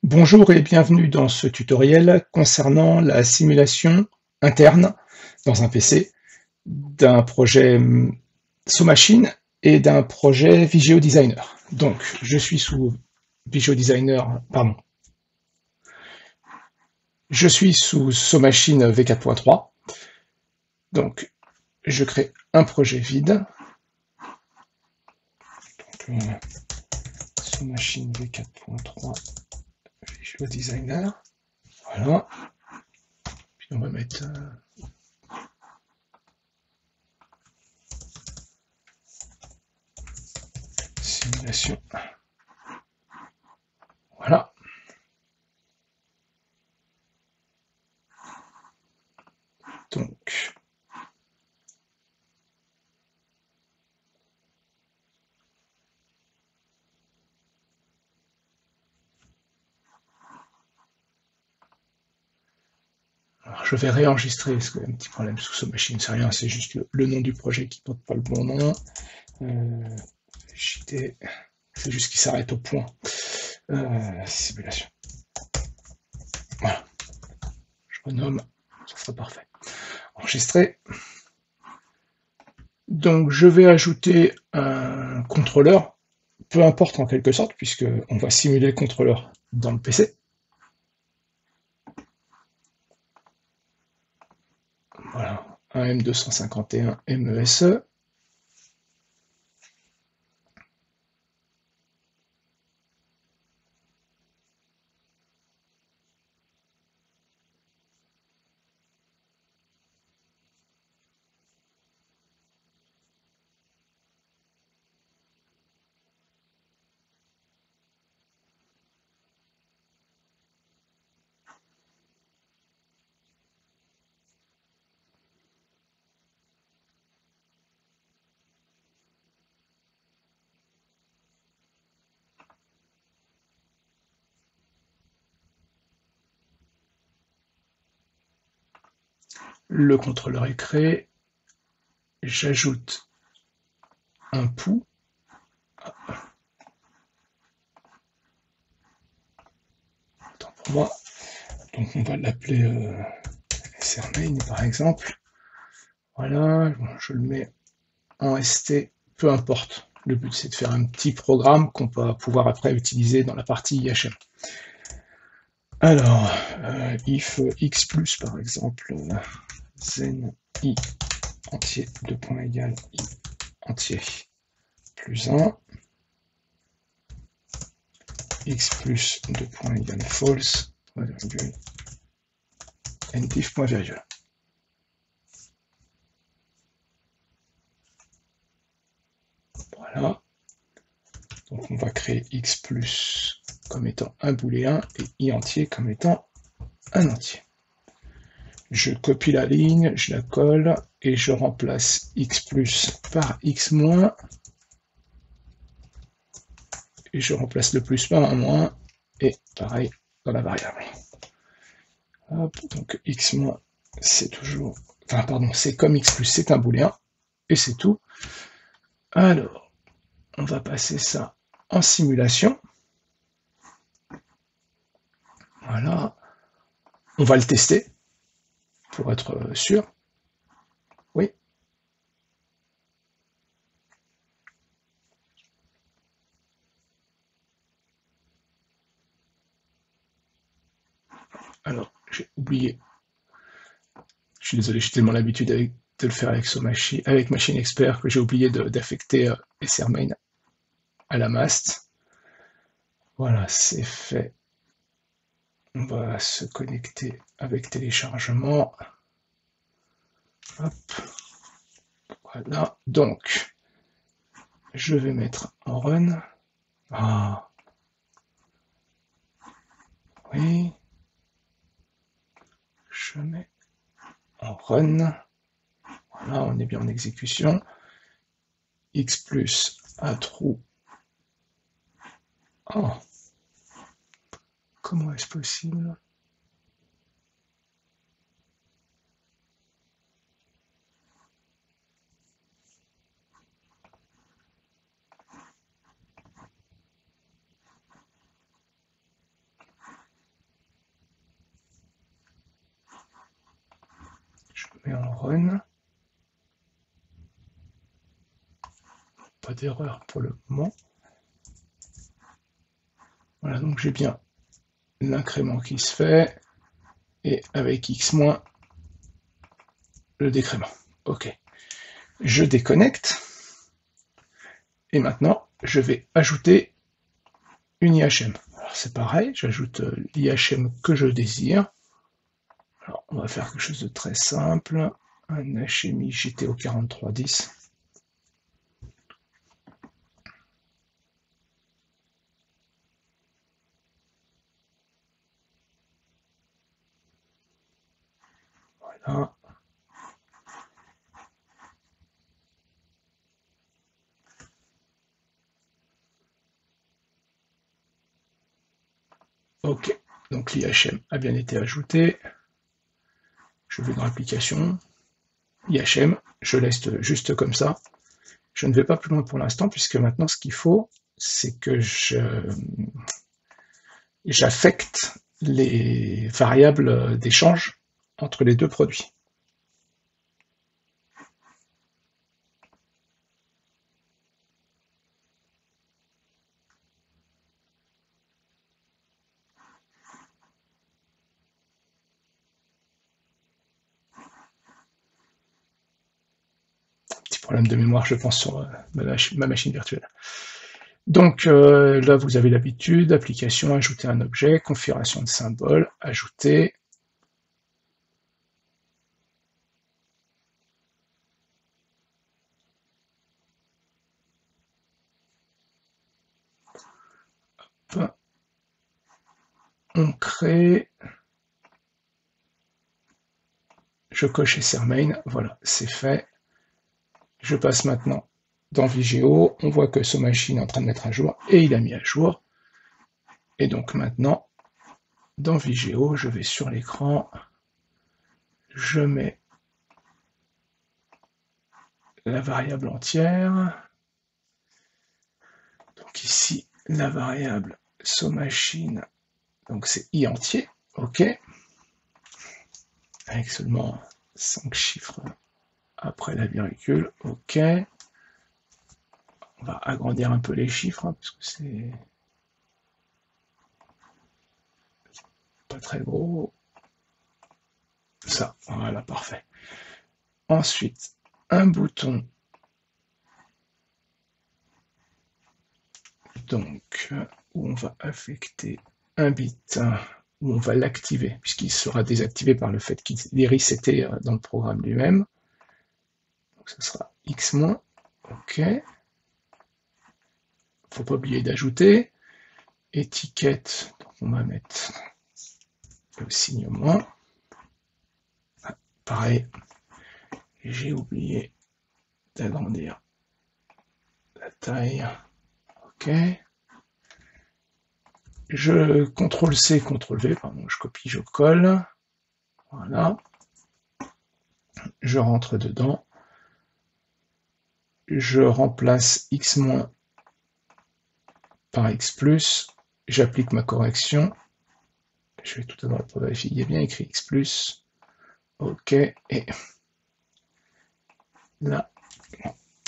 Bonjour et bienvenue dans ce tutoriel concernant la simulation interne dans un PC d'un projet SoMachine et d'un projet Visio Designer. Donc, je suis sous Visio Designer, pardon. Je suis sous SoMachine V4.3. Donc, je crée un projet vide. Donc, SoMachine V4.3 Visio Designer. Voilà. Puis on va mettre simulation. Voilà. Donc, alors je vais réenregistrer parce qu'il y a un petit problème sous SoMachine, c'est rien, c'est juste le nom du projet qui porte pas le bon nom. JT, c'est juste qu'il s'arrête au point. Simulation. Voilà. Je renomme, ça sera parfait. Enregistrer. Donc je vais ajouter un contrôleur, peu importe en quelque sorte, puisque on va simuler le contrôleur dans le PC. Voilà, un M251 MESE. Le contrôleur est créé. J'ajoute un pouls. Attends pour moi. Donc on va l'appeler SRMain par exemple. Voilà, bon, je le mets en ST, peu importe. Le but c'est de faire un petit programme qu'on va pouvoir après utiliser dans la partie IHM. Alors, if x plus par exemple, zen i entier, 2 points égal i entier plus 1, x plus 2 points égal false, point virgule, ndif point virgule. Voilà. Donc on va créer x plus comme étant un booléen et i entier comme étant un entier. Je copie la ligne, je la colle et je remplace x plus par x moins. Et je remplace le plus par un moins et pareil dans la variable. Hop, donc x moins c'est toujours, enfin pardon, c'est comme x plus, c'est un booléen et c'est tout. Alors, on va passer ça en simulation. Voilà. On va le tester pour être sûr. Oui. Alors, j'ai oublié. Je suis désolé, j'ai tellement l'habitude de le faire avec avec Machine Expert que j'ai oublié d'affecter SRMain à la mast. Voilà, c'est fait. On va se connecter avec téléchargement. Hop. Voilà. Donc, je vais mettre en run. Ah. Oui. Je mets en run. Voilà, on est bien en exécution. X plus à trou. Oh. Comment est-ce possible? et on run. Pas d'erreur pour le moment. Voilà, donc j'ai bien l'incrément qui se fait, et avec x-, le décrément. Ok. Je déconnecte, et maintenant, je vais ajouter une IHM. Alors c'est pareil, j'ajoute l'IHM que je désire. Alors on va faire quelque chose de très simple, un HMI GTO 4310. Voilà. Ok, donc l'IHM a bien été ajouté. Je vais dans l'application, IHM, je laisse juste comme ça. Je ne vais pas plus loin pour l'instant, puisque maintenant ce qu'il faut, c'est que j'affecte les variables d'échange entre les deux produits. Petit problème de mémoire, je pense, sur ma machine virtuelle. Donc là, vous avez l'habitude, application, ajouter un objet, configuration de symbole, ajouter. Hop. On crée. Je coche SRMain, voilà, c'est fait. Je passe maintenant dans Vigeo, on voit que SoMachine est en train de mettre à jour, et il a mis à jour. Et donc maintenant, dans Vigeo, je vais sur l'écran, je mets la variable entière. Donc ici, la variable SoMachine, donc c'est i entier, ok, avec seulement 5 chiffres après la virgule, ok. On va agrandir un peu les chiffres, hein, parce que c'est pas très gros. Ça, voilà, parfait. Ensuite, un bouton, donc, où on va affecter un bit, où on va l'activer, puisqu'il sera désactivé par le fait qu'il est reseté dans le programme lui-même. Donc ce sera x-, ok. Faut pas oublier d'ajouter. Étiquette, donc on va mettre le signe moins. Ah, pareil, j'ai oublié d'agrandir la taille. Ok. Je CTRL-C, CTRL-V, pardon, je copie, je colle. Voilà. Je rentre dedans. Je remplace x- par x+. J'applique ma correction. Je vais tout d'abord vérifier. Il y a bien écrit x+. Ok. Et là,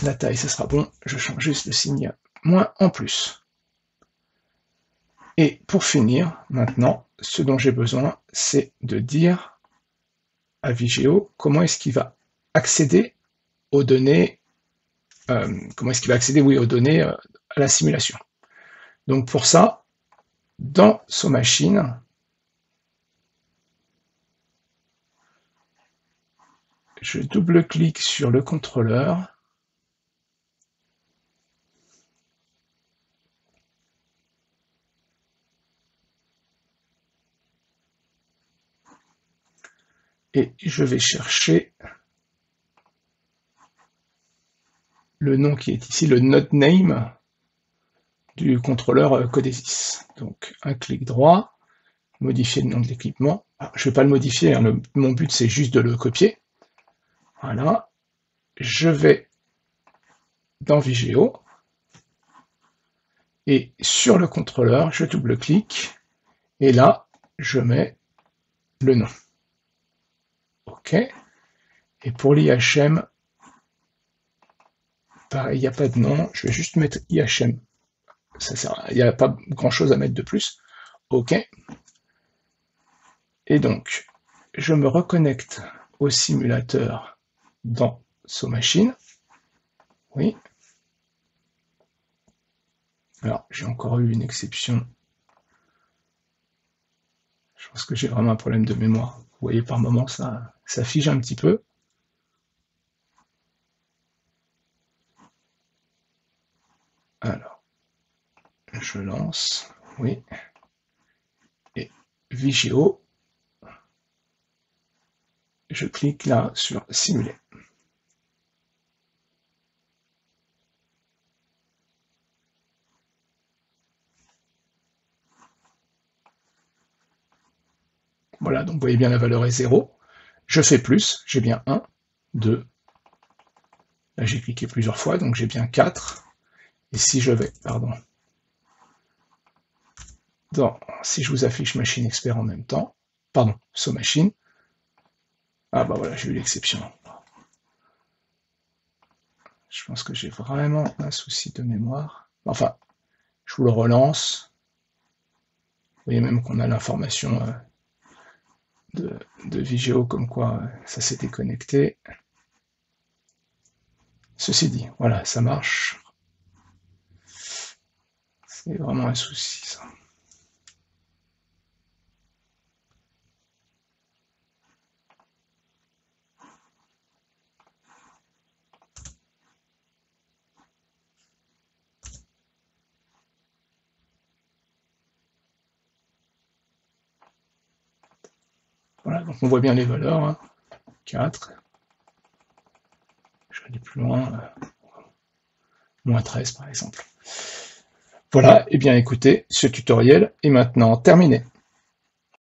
la taille, ça sera bon. Je change juste le signe moins en plus. Et pour finir, maintenant, ce dont j'ai besoin, c'est de dire à Vigeo comment est-ce qu'il va accéder aux données, aux données à la simulation. Donc pour ça, dans SoMachine, je double-clique sur le contrôleur. Et je vais chercher le nom qui est ici, le node name du contrôleur Codesys. Donc un clic droit, modifier le nom de l'équipement. Je ne vais pas le modifier, hein, mon but c'est juste de le copier. Voilà. Je vais dans Vigeo, et sur le contrôleur, je double-clique, et là, je mets le nom. OK. Et pour l'IHM, pareil, il n'y a pas de nom, je vais juste mettre IHM. Il n'y a pas grand chose à mettre de plus. OK. Et donc, je me reconnecte au simulateur dans SoMachine. Oui. Alors, j'ai encore eu une exception. Je pense que j'ai vraiment un problème de mémoire. Vous voyez, par moment, ça fige un petit peu. Alors, je lance, oui. Et Vigéo, je clique là sur Simuler. Voilà, donc vous voyez bien la valeur est 0. Je fais plus, j'ai bien 1, 2. Là j'ai cliqué plusieurs fois, donc j'ai bien 4. Et si je vais, si je vous affiche Machine Expert en même temps, SoMachine, ah bah voilà, j'ai eu l'exception. Je pense que j'ai vraiment un souci de mémoire. Enfin, je vous le relance. Vous voyez même qu'on a l'information de Vigéo comme quoi ça s'est déconnecté. Ceci dit, voilà, ça marche. C'est vraiment un souci, ça. Voilà, donc on voit bien les valeurs. Hein. 4. Je vais aller plus loin. Moins 13, par exemple. Voilà, et bien écoutez, ce tutoriel est maintenant terminé.